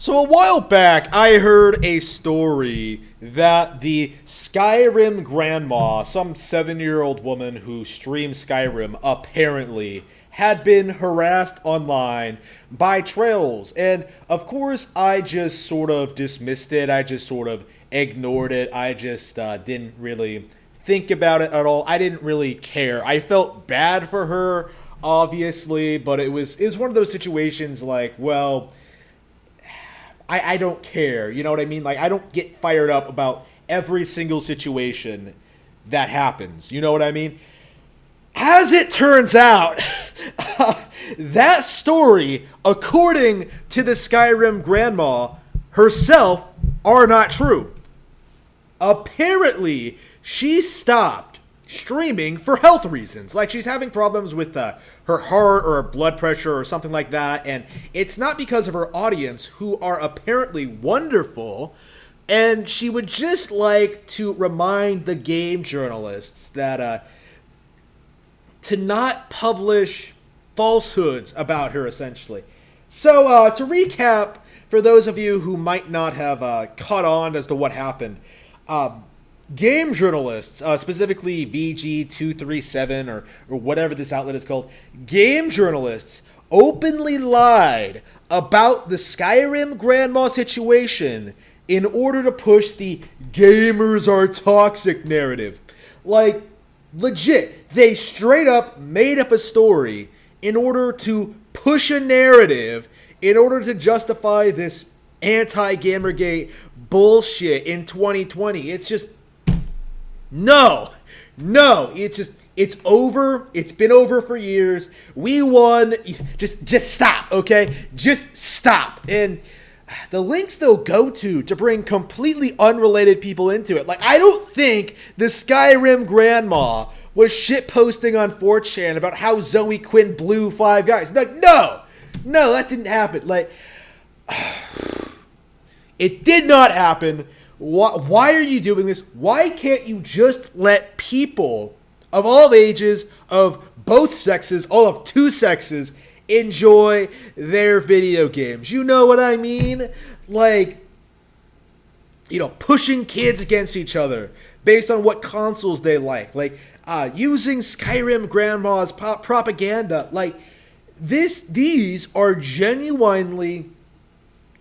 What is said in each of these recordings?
So a while back, I heard a story that the Skyrim Grandma, some 7-year-old woman who streams Skyrim, apparently had been harassed online by trolls. And of course, I just sort of dismissed it. I just sort of ignored it. I just didn't really think about it at all. I didn't really care. I felt bad for her, obviously, but it was one of those situations like, well, I don't care. You know what I mean? Like, I don't get fired up about every single situation that happens. You know what I mean? As it turns out, that story, according to the Skyrim Grandma herself, are not true. Apparently, she stopped streaming for health reasons. Like, she's having problems with her heart or her blood pressure or something like that. And it's not because of her audience, who are apparently wonderful. And she would just like to remind the game journalists that to not publish falsehoods about her, essentially. So, to recap, for those of you who might not have caught on as to what happened, game journalists, specifically VG237 or whatever this outlet is called, game journalists openly lied about the Skyrim Grandma situation in order to push the gamers are toxic narrative. Like, legit, they straight up made up a story in order to push a narrative, in order to justify this anti-Gamergate bullshit in 2020. It's just, no, it's over. It's been over for years. We won. Just stop, okay? Just stop. And the links they'll go to bring completely unrelated people into it. Like, I don't think the Skyrim Grandma was shitposting on 4chan about how Zoe Quinn blew 5 guys. Like, no, that didn't happen. Like, it did not happen. Why are you doing this? Why can't you just let people of all ages, of both sexes, all of 2 sexes, enjoy their video games? You know what I mean? Like, you know, pushing kids against each other based on what consoles they like. Like, using Skyrim Grandma's propaganda. Like, these are genuinely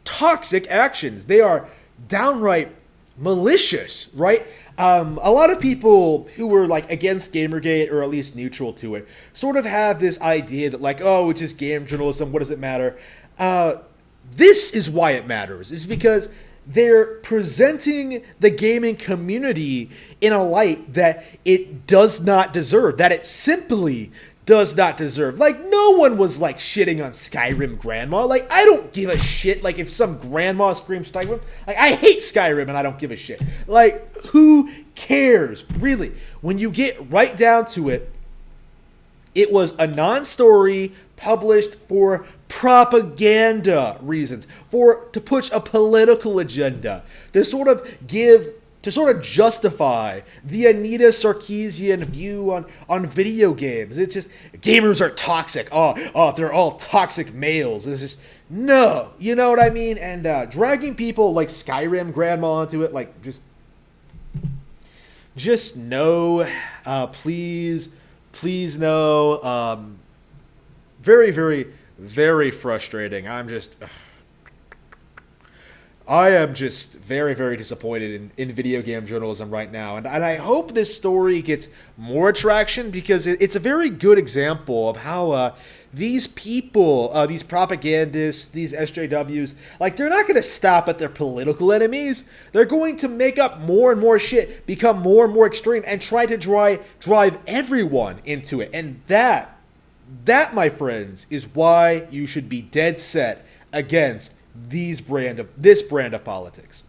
toxic actions. They are downright malicious, right? A lot of people who were like against Gamergate, or at least neutral to it, sort of have this idea that like, oh, it's just game journalism, what does it matter? This is why it matters, is because they're presenting the gaming community in a light that it does not deserve, that it simply does not deserve. Like, no one was like shitting on Skyrim Grandma. Like, I don't give a shit. Like, if some grandma screams Skyrim, like, I hate Skyrim and I don't give a shit. Like, who cares, really? When you get right down to it, it was a non-story published for propaganda reasons, to push a political agenda, to sort of justify the Anita Sarkeesian view on video games. It's just, gamers are toxic. Oh, they're all toxic males. It's just, no, you know what I mean? And dragging people like Skyrim Grandma into it, like, just no, please no. Very, very, very frustrating. I am just very, very disappointed in video game journalism right now. And I hope this story gets more traction, because it's a very good example of how these people, these propagandists, these SJWs, like, they're not going to stop at their political enemies. They're going to make up more and more shit, become more and more extreme, and try to drive everyone into it. And that, my friends, is why you should be dead set against this brand of politics.